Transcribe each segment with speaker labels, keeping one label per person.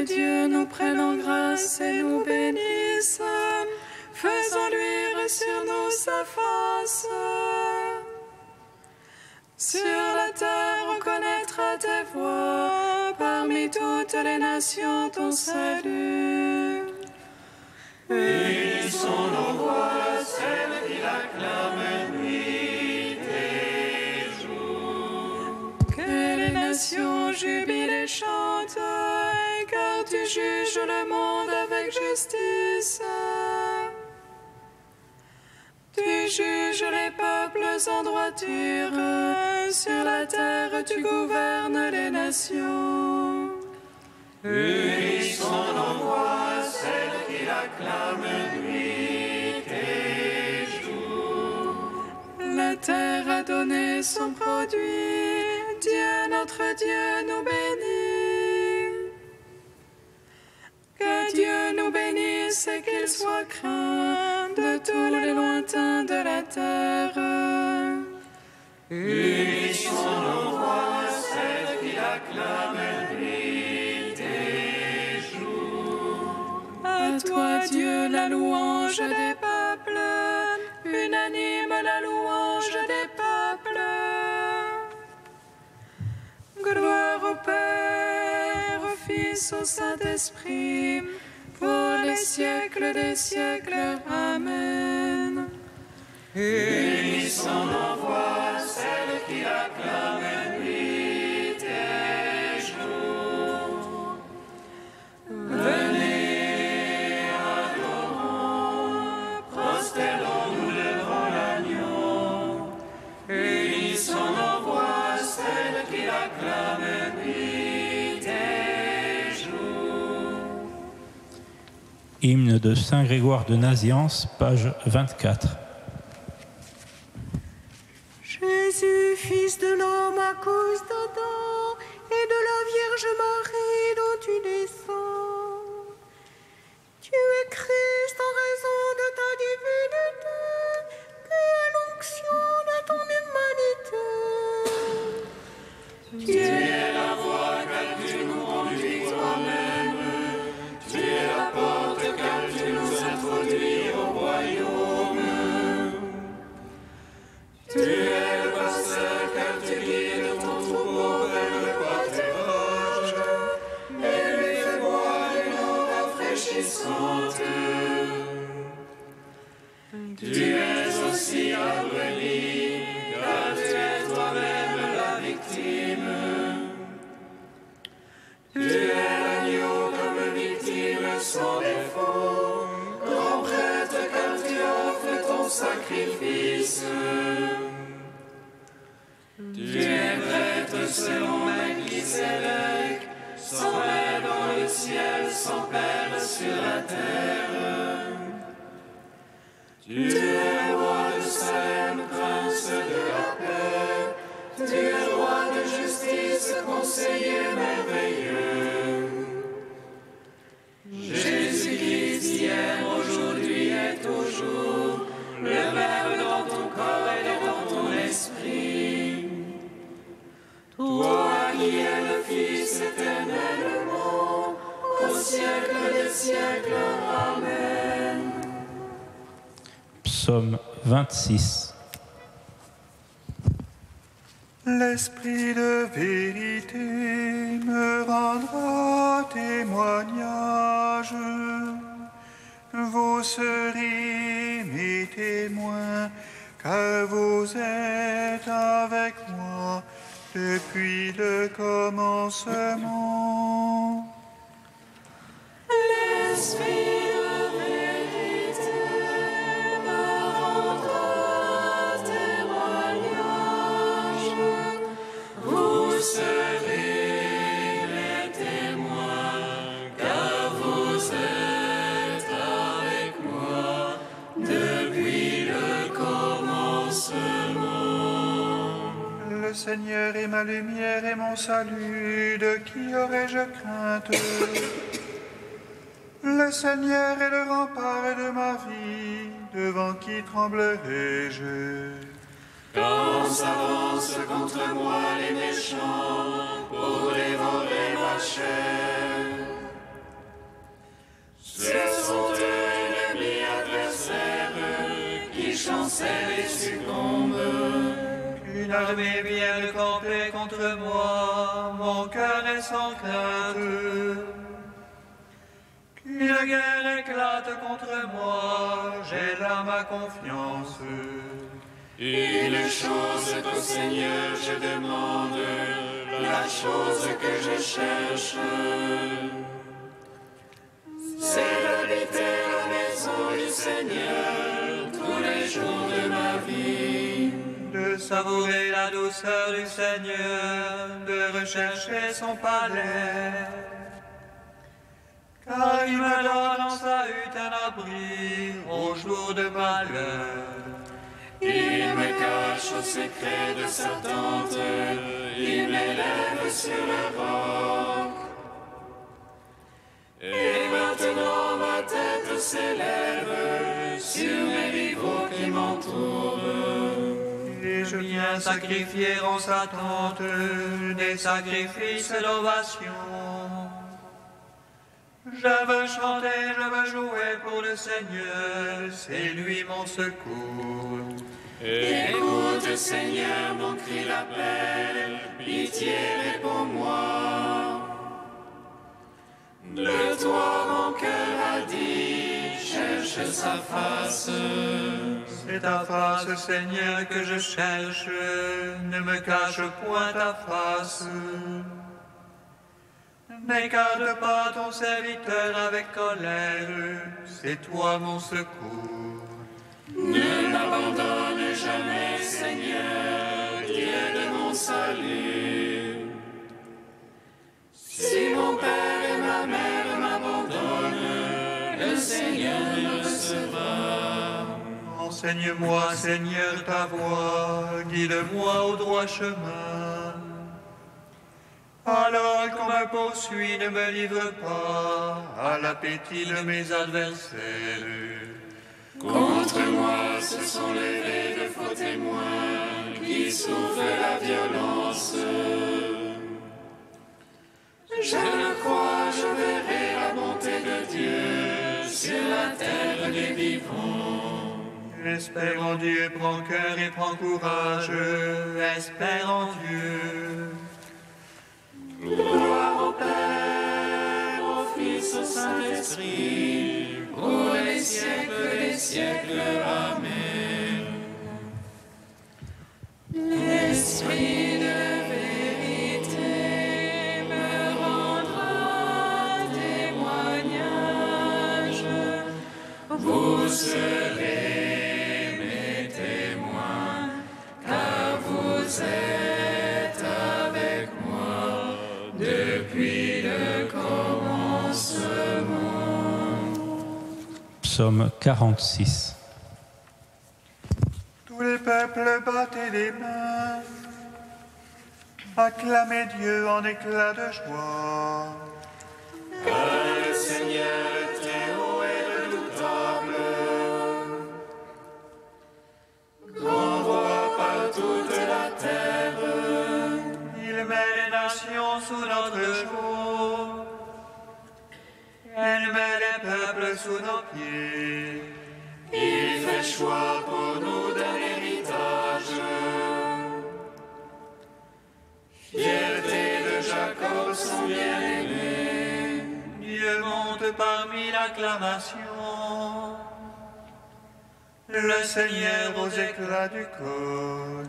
Speaker 1: Dieu nous prenne en grâce et nous bénisse, faisant luire sur nous sa face. Sur la terre reconnaîtra tes voies, parmi toutes les nations ton salut.
Speaker 2: Unis sont nos voix, celles qui l'acclament nuit et jour.
Speaker 1: Que les nations jubilent et chantent, car tu juges le monde avec justice. Tu juges les peuples en droiture, sur la terre tu gouvernes les nations.
Speaker 2: Unis sont nos voix, celles qui l'acclament nuit et jour.
Speaker 1: La terre a donné son produit, Dieu notre Dieu nous bénit. Que Dieu nous bénisse et qu'il soit craint de tous les lointains de la terre.
Speaker 2: Unis sont nos voix, celles qui l'acclament nuit et jour.
Speaker 1: À toi, Dieu, la louange des peuples, unanime la louange des peuples. Gloire au Père, au Fils, au Saint-Esprit, pour les siècles des siècles. Amen.
Speaker 2: Unis sont nos voix, celles qui l'acclament nuit et jour. Venez, adorons, prosternons-nous devant l'agneau. Unis sont nos voix, celles qui l'acclament nuit et jour.
Speaker 3: Hymne de Saint Grégoire de Nazianze, page 24.
Speaker 4: Jésus, fils de l'homme, à cause d'Adam et de la Vierge Marie dont tu descends. Tu es Christ en raison de ta divinité, et à l'onction de ton humanité.
Speaker 2: Tu es la voie car tu nous conduis toi-même. Tu es la porte car tu nous introduis au royaume. Tu es le pasteur car tu guides ton troupeau vers le pâturage et lui fais boire une eau rafraîchissante. Tu es aussi la brebis car tu es toi-même la victime. Tu es l'agneau comme victime sans défaut, grand prêtre car tu offres ton sacrifice. Tu es prêtre selon Melchisédek, sans mère dans le ciel, sans père sur la terre. Tu es roi de Salem, prince de la paix. Tu es roi de justice, conseiller merveilleux. Jésus-Christ, hier, aujourd'hui et toujours, le Verbe dans ton corps et dans ton esprit. Toi qui es le Fils éternellement, au siècle des siècles. Amen.
Speaker 3: Psaume 26.
Speaker 5: L'esprit de vérité me rendra témoignage. Vous serez mes témoins, car vous êtes avec moi depuis le commencement.
Speaker 1: L'esprit de vérité me rendra témoignage.
Speaker 2: Vous serez mes témoins, car vous êtes avec moi depuis le commencement.
Speaker 5: Le Seigneur est ma lumière et mon salut, de qui aurais-je crainte? Le Seigneur est le rempart de ma vie, devant qui tremblerai-je?
Speaker 2: Quand s'avancent contre moi les méchants pour dévorer ma chair,
Speaker 5: Une armée vient de camper contre moi, mon cœur est sans crainte. Qu'une guerre éclate contre moi, j'ai là ma confiance.
Speaker 2: Une chose qu'au Seigneur je demande, la chose que je cherche, c'est d'habiter la maison du Seigneur tous les jours de ma vie.
Speaker 5: De savourer la douceur du Seigneur, de rechercher son palais. Car il me donne en sa hutte un abri au jour de malheur.
Speaker 2: Il me cache au secret de sa tente, il m'élève sur le roc. Et maintenant ma tête s'élève sur mes rivaux qui m'entourent.
Speaker 5: Et je viens sacrifier en sa tente des sacrifices d'ovation. Je veux chanter, je veux jouer pour le Seigneur, c'est lui mon secours.
Speaker 2: Écoute, Seigneur, mon cri d'appel, pitié, réponds-moi. De toi, mon cœur a dit, cherche sa face.
Speaker 5: C'est ta face, Seigneur, que je cherche, ne me cache point ta face. N'écarte pas ton serviteur avec colère, c'est toi mon secours.
Speaker 2: Ne m'abandonne jamais, Seigneur, Dieu de mon salut. Si mon père et ma mère m'abandonnent, le Seigneur me recevra.
Speaker 5: Enseigne-moi, Seigneur, ta voie, guide-moi au droit chemin. Alors qu'on me poursuit, ne me livre pas à l'appétit de mes adversaires.
Speaker 2: Contre moi se sont levés de faux témoins qui souffrent la violence. Je le crois, je verrai la bonté de Dieu sur la terre des vivants.
Speaker 5: Espère en Dieu, prends cœur et prends courage, espère en Dieu.
Speaker 2: Gloire au Père, au Fils, au Saint-Esprit, pour les siècles des siècles. Amen. L'Esprit de vérité me rendra témoignage. Vous serez mes témoins, car vous êtes avec moi depuis le commencement.
Speaker 3: Psaume 46.
Speaker 5: Tous les peuples battez les mains, acclamez Dieu en éclats de joie.
Speaker 2: Car le Seigneur très haut et redoutable, qu'on voit par toute la terre.
Speaker 5: Il met les nations sous notre joug, elle met les peuples sous nos pieds.
Speaker 2: Il fait choix pour nous d'un héritage. Fierté de Jacob, son bien-aimé.
Speaker 5: Dieu monte parmi l'acclamation, le Seigneur aux éclats du corps.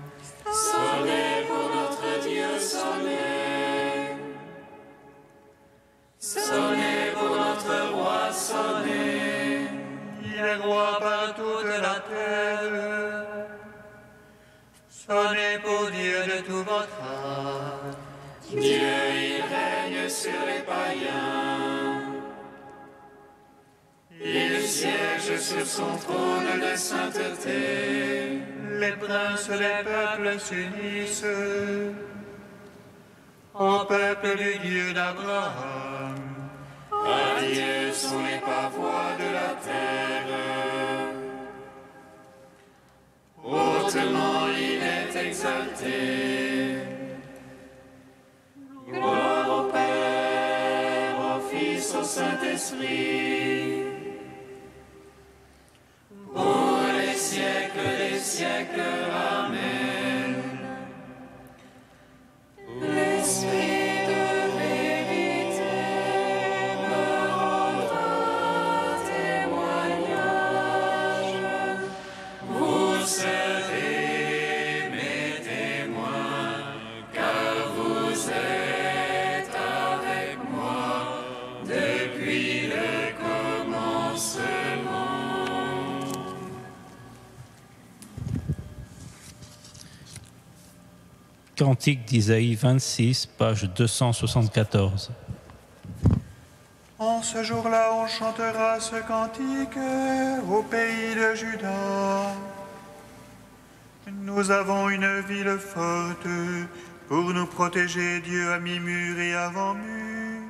Speaker 2: Sonnez pour notre Dieu, sonnez. Sonnez pour notre roi, sonnez.
Speaker 5: Il est roi par toute la terre. Sonnez pour Dieu de tout votre âme.
Speaker 2: Dieu, il règne sur les païens. Il siège sur son trône de sainteté.
Speaker 5: Les princes des peuples s'unissent en peuple du Dieu d'Abraham.
Speaker 2: À Dieu sont les pavois de la terre. Hautement il est exalté. Gloire au Père, au Fils, au Saint-Esprit. Pour les siècles des siècles. Amen.
Speaker 3: Cantique d'Isaïe 26, page 274.
Speaker 5: En ce jour-là, on chantera ce cantique au pays de Juda. Nous avons une ville forte, pour nous protéger, Dieu a mis mur et avant-mur.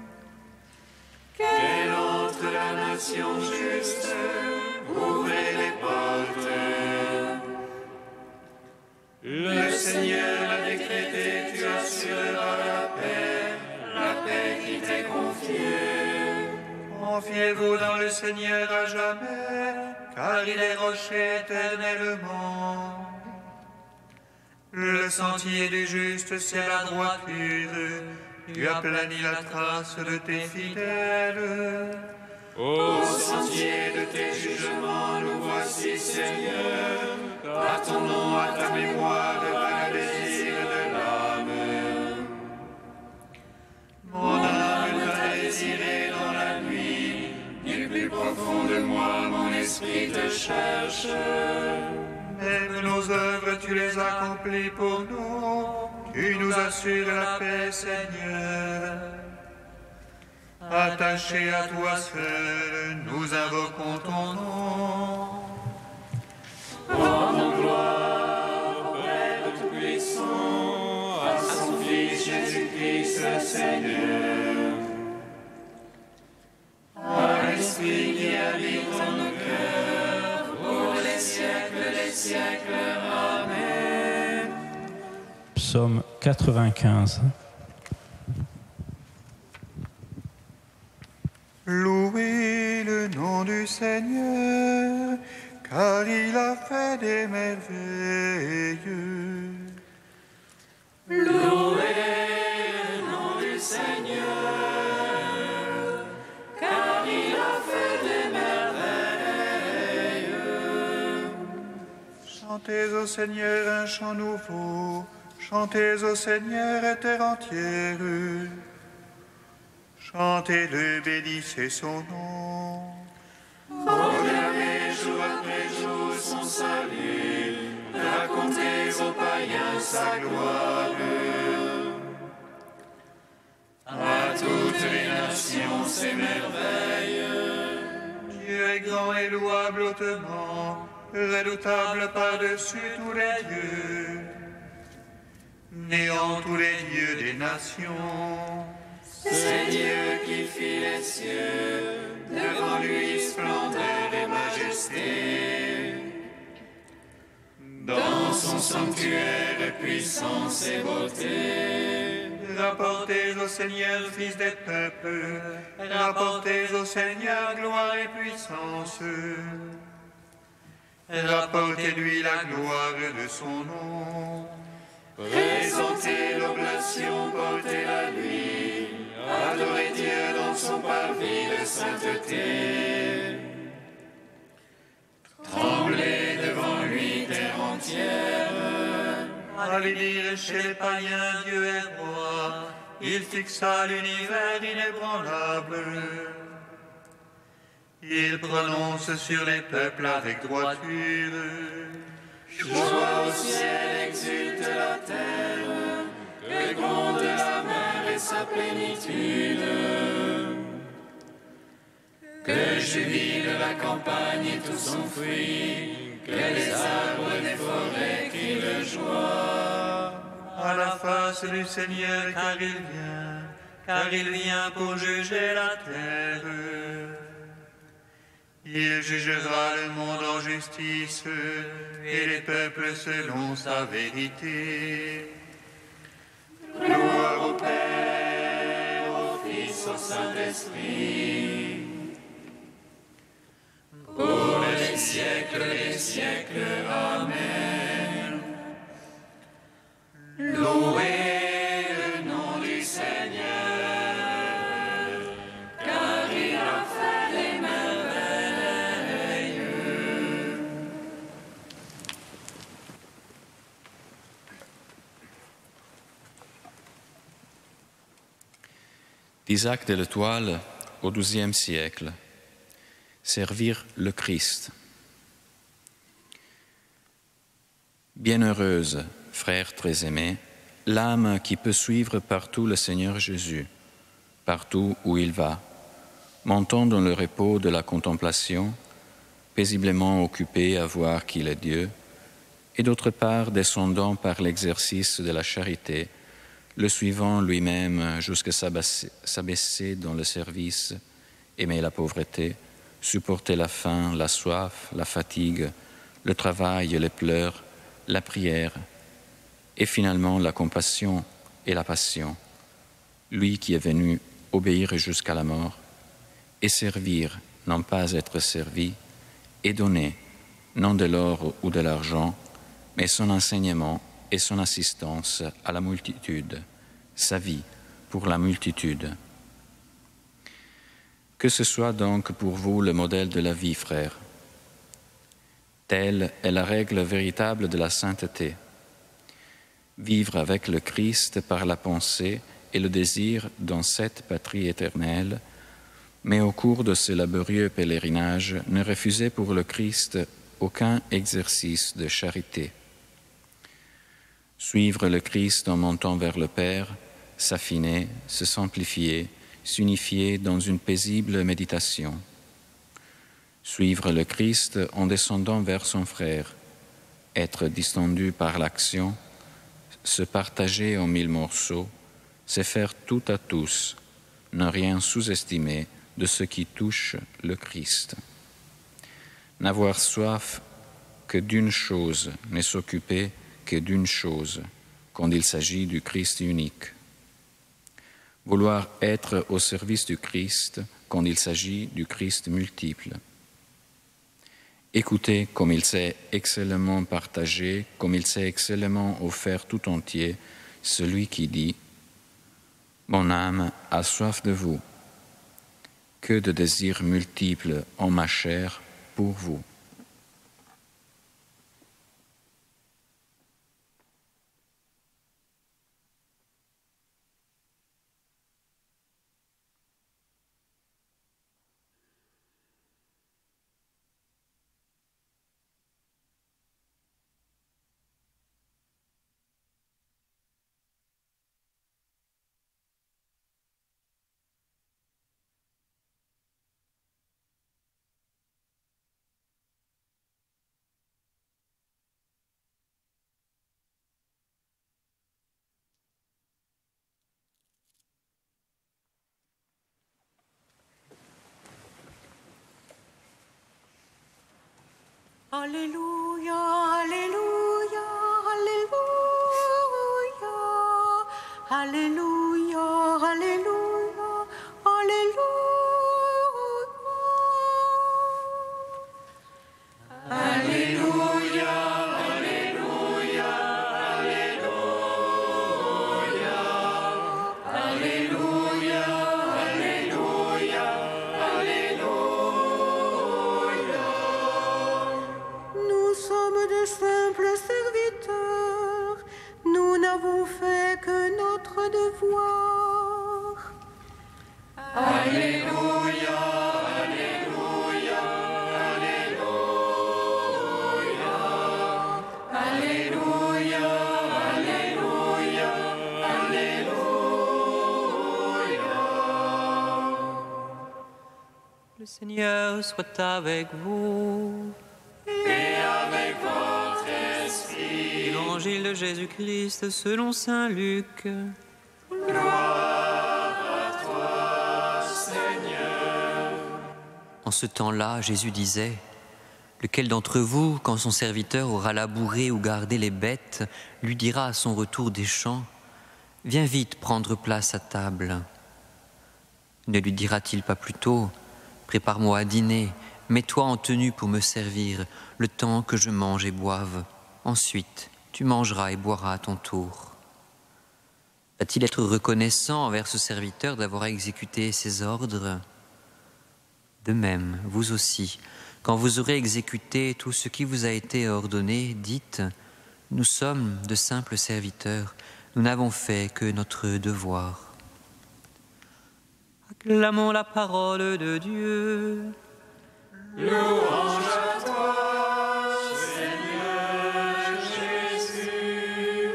Speaker 2: Quelle entre la nation juste, ouvrez les portes. Le Seigneur l'a décrété, tu assureras la paix qui t'est confiée.
Speaker 5: Confiez-vous dans le Seigneur à jamais, car il est rocher éternellement. Le sentier du juste, c'est la droiture. Tu aplanis la trace de tes fidèles.
Speaker 2: Au sentier de tes jugements, nous voici, Seigneur. Par ton nom, à ta mémoire, devant le désir de l'âme. Mon âme t'a désiré dans la nuit. Du plus profond de moi, mon esprit te cherche.
Speaker 5: Même nos œuvres, tu les accomplis pour nous. Tu nous assures la paix, Seigneur. Attachés à toi seul, nous invoquons ton nom.
Speaker 2: Rendons gloire au Père Tout-Puissant, à son Fils Jésus-Christ le Seigneur. À l'Esprit qui habite en nos cœurs, pour les siècles des siècles. Amen.
Speaker 3: Psaume 95.
Speaker 5: Louez le nom du Seigneur, car il a fait des merveilles.
Speaker 2: Louez le nom du Seigneur, car il a fait des merveilles.
Speaker 5: Chantez au Seigneur un chant nouveau, chantez au Seigneur terre entière. Chantez-le, bénissez son nom.
Speaker 2: Proclamez jour après jour son salut, racontez aux païens sa gloire. À toutes les nations ses merveilles.
Speaker 5: Dieu est grand et louable hautement, redoutable par-dessus tous les dieux. Néant tous les dieux des nations.
Speaker 2: C'est Dieu qui fit les cieux, devant lui splendeur et majesté. Dans son sanctuaire, puissance et beauté.
Speaker 5: Rapportez au Seigneur, Fils des peuples, rapportez au Seigneur gloire et puissance. Rapportez-lui la gloire de son nom.
Speaker 2: Présentez l'oblation, portez-la lui. Adorez Dieu dans son parvis de sainteté. Tremblez devant lui, terre entière.
Speaker 5: Allez dire chez les païens, Dieu est roi. Il fixa l'univers inébranlable. Il prononce sur les peuples avec droiture.
Speaker 2: Joie au ciel, exulte la terre. Que gronde la mer et sa plénitude. Que jubile la campagne et tout son fruit. Que les arbres des forêts crient de joie.
Speaker 5: À la face du Seigneur, car il vient pour juger la terre. Il jugera le monde en justice et les peuples selon sa vérité.
Speaker 2: Gloire au Père, au Fils, au Saint-Esprit, pour les siècles des siècles. Amen. Louez le nom du Seigneur, car il a fait des merveilles.
Speaker 6: D'Isaac de l'Étoile au XIIe siècle. Servir le Christ. Bienheureuse, frères très aimés, l'âme qui peut suivre partout le Seigneur Jésus, partout où il va, montant dans le repos de la contemplation, paisiblement occupé à voir qu'il est Dieu, et d'autre part descendant par l'exercice de la charité, le suivant lui-même jusqu'à s'abaisser dans le service, aimer la pauvreté, supporter la faim, la soif, la fatigue, le travail, les pleurs, la prière, et finalement la compassion et la passion, lui qui est venu obéir jusqu'à la mort, et servir, non pas être servi, et donner, non de l'or ou de l'argent, mais son enseignement et son assistance à la multitude, sa vie pour la multitude. Que ce soit donc pour vous le modèle de la vie, frères. Telle est la règle véritable de la sainteté. Vivre avec le Christ par la pensée et le désir dans cette patrie éternelle, mais au cours de ce laborieux pèlerinage, ne refusez pour le Christ aucun exercice de charité. Suivre le Christ en montant vers le Père, s'affiner, se simplifier, s'unifier dans une paisible méditation. Suivre le Christ en descendant vers son frère, être distendu par l'action, se partager en 1000 morceaux, se faire tout à tous, ne rien sous-estimer de ce qui touche le Christ. N'avoir soif que d'une chose, ne s'occuper que d'une chose, quand il s'agit du Christ unique. Vouloir être au service du Christ quand il s'agit du Christ multiple. Écouter comme il sait excellemment partager, comme il sait excellemment offert tout entier, celui qui dit « Mon âme a soif de vous ». Que de désirs multiples en ma chair pour vous.
Speaker 4: Alléluia, Alléluia, Alléluia, Alléluia, Alléluia, Alléluia.
Speaker 2: Alléluia, Alléluia, Alléluia, Alléluia, Alléluia, Alléluia.
Speaker 4: Nous sommes de simples serviteurs, nous n'avons fait que notre devoir.
Speaker 2: Alléluia, Alléluia, Alléluia, Alléluia, Alléluia, Alléluia.
Speaker 7: Le Seigneur soit avec vous.
Speaker 2: Et avec votre esprit.
Speaker 7: Évangile de Jésus-Christ selon saint Luc.
Speaker 2: Gloire à toi, Seigneur.
Speaker 7: En ce temps-là, Jésus disait, « Lequel d'entre vous, quand son serviteur aura labouré ou gardé les bêtes, lui dira à son retour des champs, « Viens vite prendre place à table » Ne lui dira-t-il pas plutôt, « Prépare-moi à dîner, mets-toi en tenue pour me servir, le temps que je mange et boive. Ensuite, tu mangeras et boiras à ton tour. » Va-t-il être reconnaissant envers ce serviteur d'avoir exécuté ses ordres ? De même, vous aussi, quand vous aurez exécuté tout ce qui vous a été ordonné, dites « Nous sommes de simples serviteurs, nous n'avons fait que notre devoir. » Acclamons la parole de Dieu.
Speaker 2: Louange à toi, Seigneur Jésus.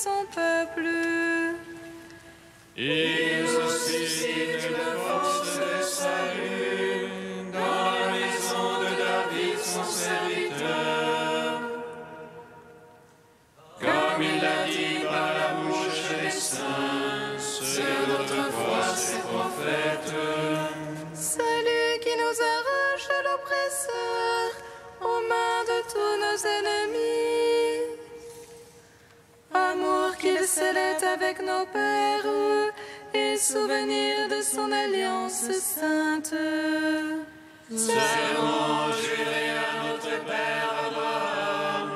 Speaker 1: son peuple.
Speaker 2: Il suscite la force de salut dans la maison de David, son serviteur. Comme il l'a dit par la bouche des saints, ceux d'autrefois ses prophètes.
Speaker 1: Salut qui nous arrache de l'oppresseur, aux mains de tous nos ennemis. Amour qu'il scellait avec nos pères, et souvenir de son alliance sainte.
Speaker 2: Serment juré à notre Père Abraham,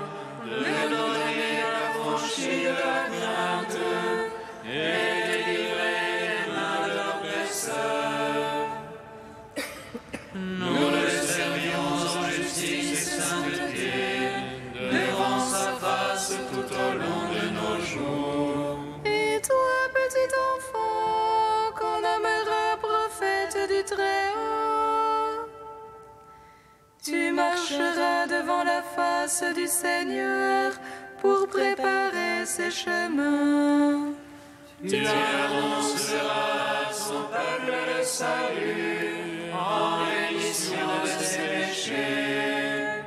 Speaker 2: de donner l'affranchie de la crainte, et délivrer les mains de l'oppresseur. Nous le servions en justice et sainteté, devant sa face tout au long de nos jours.
Speaker 1: Et toi, petit enfant, qu'on nommera prophète du Très-Haut, tu marcheras devant la face du Seigneur pour préparer ses chemins.
Speaker 2: Tu annonceras à son peuple le salut, en rémission de ses péchés.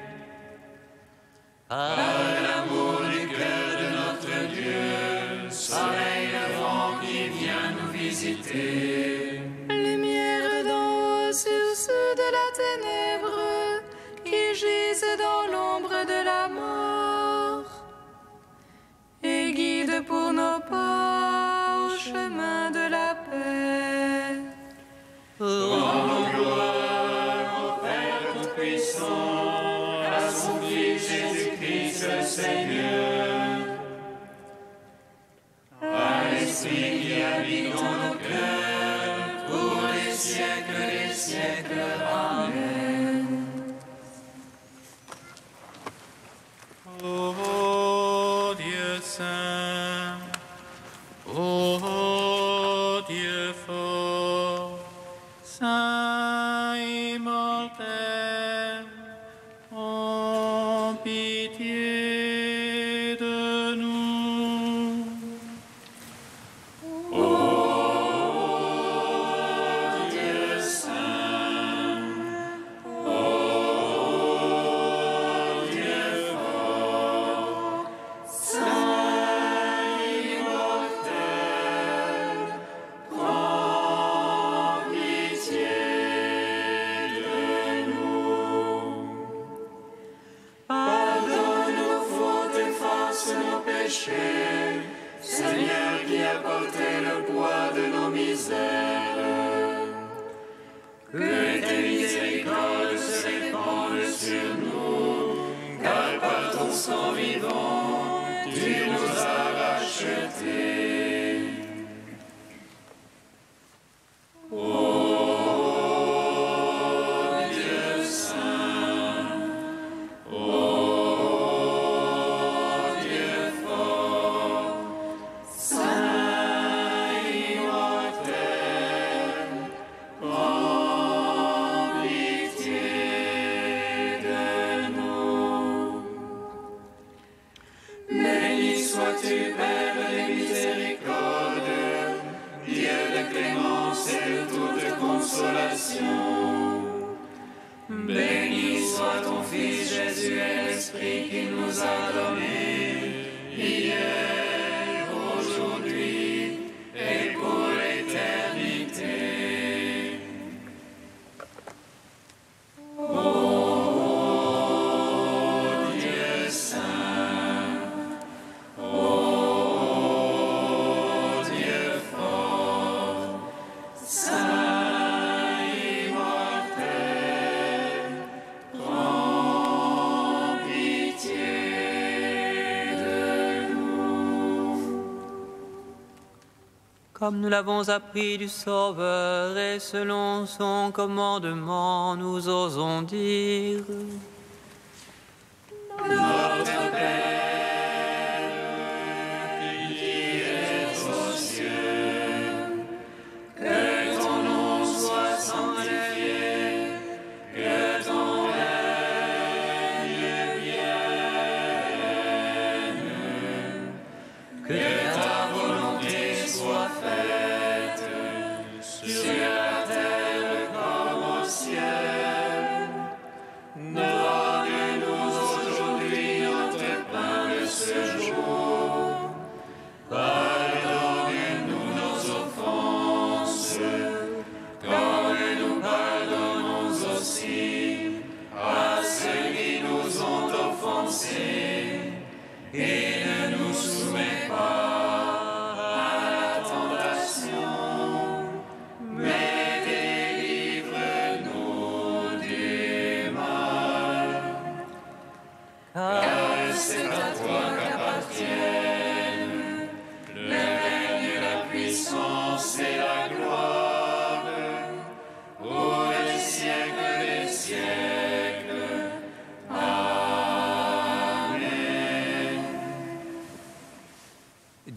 Speaker 2: Par l'amour du cœur de notre Dieu, soleil levant qui vient nous visiter.
Speaker 1: Lumière d'en haut sur ceux de la ténèbre, qui gisent dans l'ombre de la mort, et guide pour nos pas au chemin de la paix.
Speaker 2: Rendons gloire au Père Tout-Puissant, à son Fils Jésus-Christ le Seigneur, à l'Esprit qui habite dans nos cœurs, pour les siècles des siècles. Amen.
Speaker 8: Ô Dieu saint, ô Dieu fort, saint immortel, en pitié de nous.
Speaker 2: Dieu saint, Dieu fort, saint immortel, prends pitié de nous. Pardonne nos fautes, efface nos péchés, Seigneur qui a porté le poids de nos misères. Que tes miséricordes se répandent sur nous, car par ton sang vivant, tu nous as rachetés. Ô Dieu saint, ô Dieu fort, saint immortel, prends pitié de nous. Béni sois-tu, Père des miséricordes, Dieu de clémence et de toute consolation. Béni soit ton Fils Jésus et l'Esprit qu'il nous a donné, hier, aujourd'hui et pour l'éternité. Ô Dieu saint, ô Dieu fort, saint immortel, prends pitié de nous.
Speaker 7: Comme nous l'avons appris du Sauveur et selon son commandement, nous osons dire:
Speaker 2: Notre Père, qui es aux cieux, que ton nom soit sanctifié, que ton règne vienne, que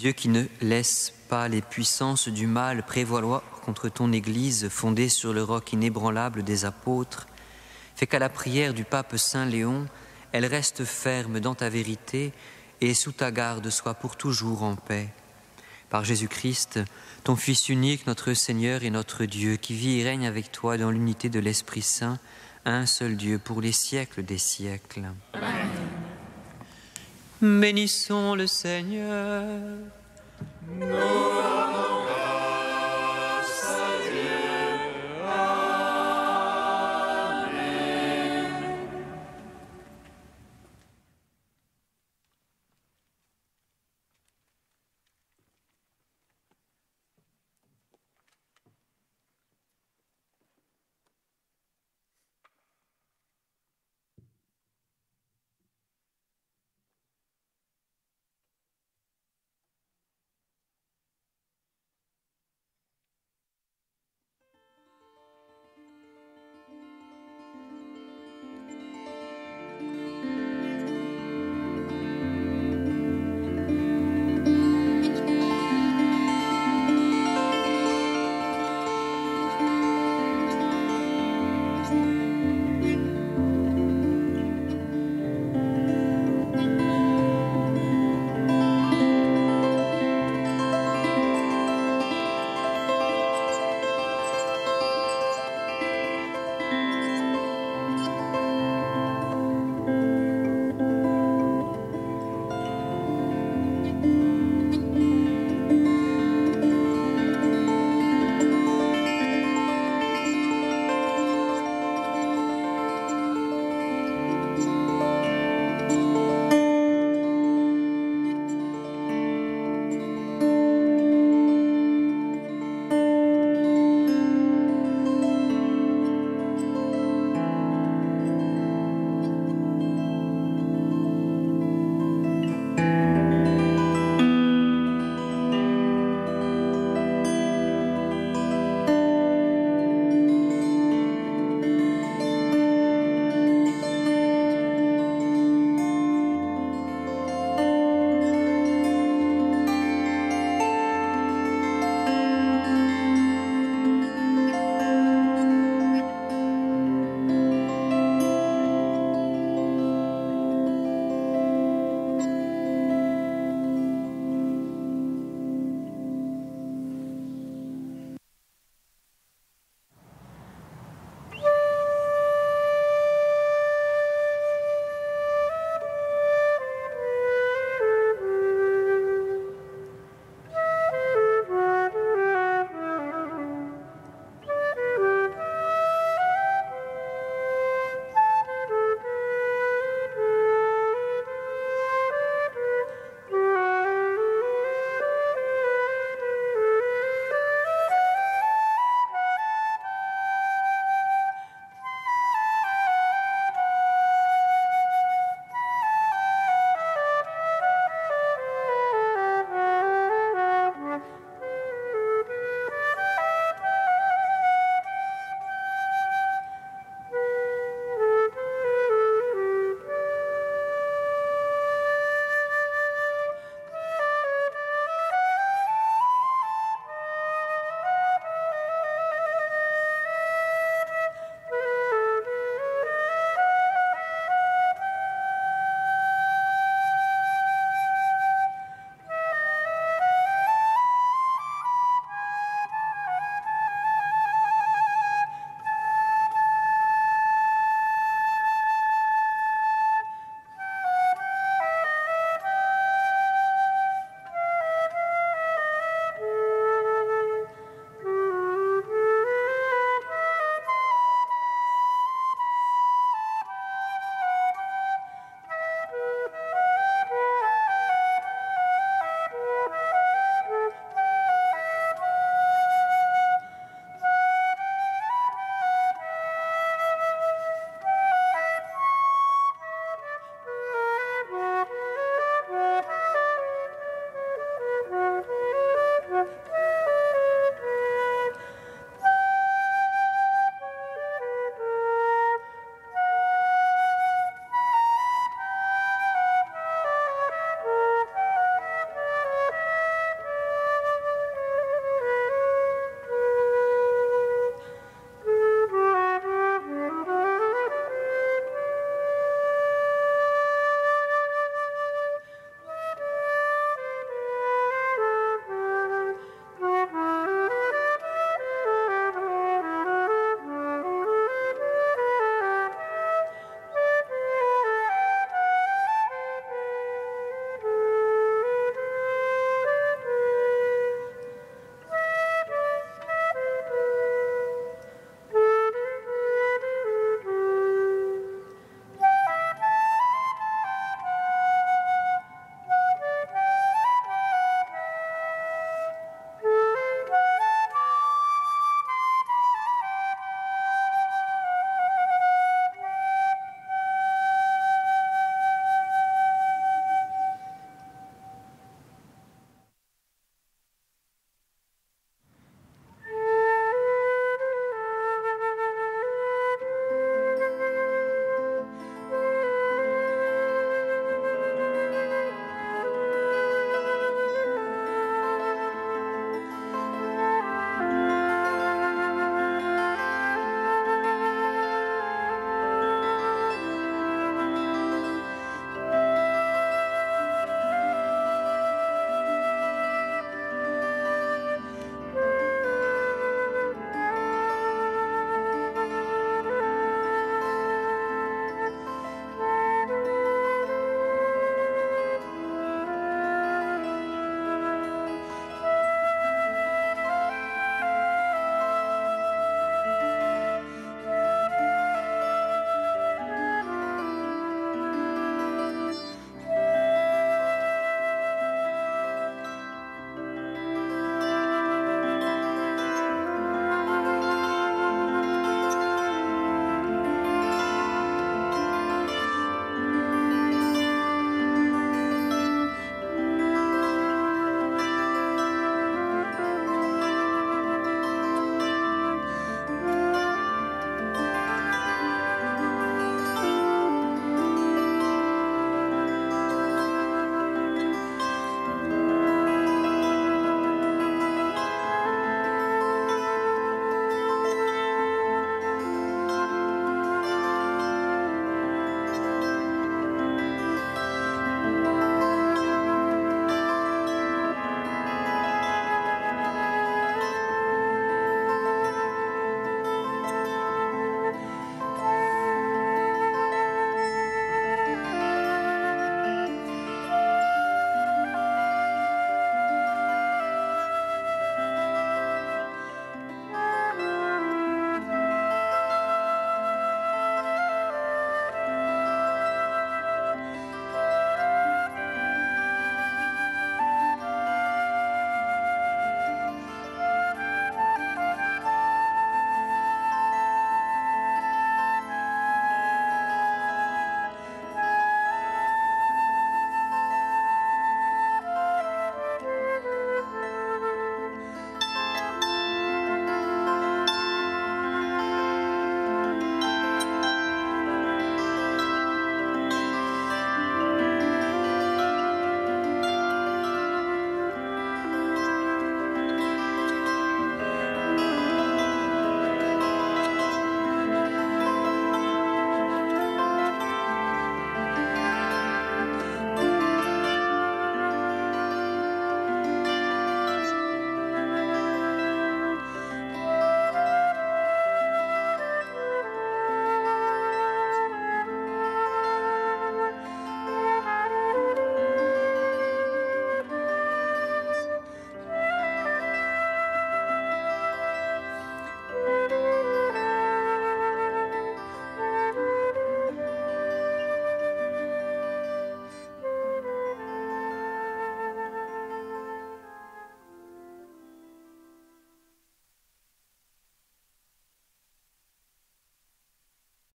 Speaker 7: Dieu qui ne laisse pas les puissances du mal prévaloir contre ton Église fondée sur le roc inébranlable des apôtres, fais qu'à la prière du pape Saint Léon, elle reste ferme dans ta vérité et sous ta garde soit pour toujours en paix. Par Jésus-Christ, ton Fils unique, notre Seigneur et notre Dieu, qui vit et règne avec toi dans l'unité de l'Esprit Saint, un seul Dieu pour les siècles des siècles.
Speaker 2: Amen.
Speaker 7: Bénissons le Seigneur.
Speaker 2: Nous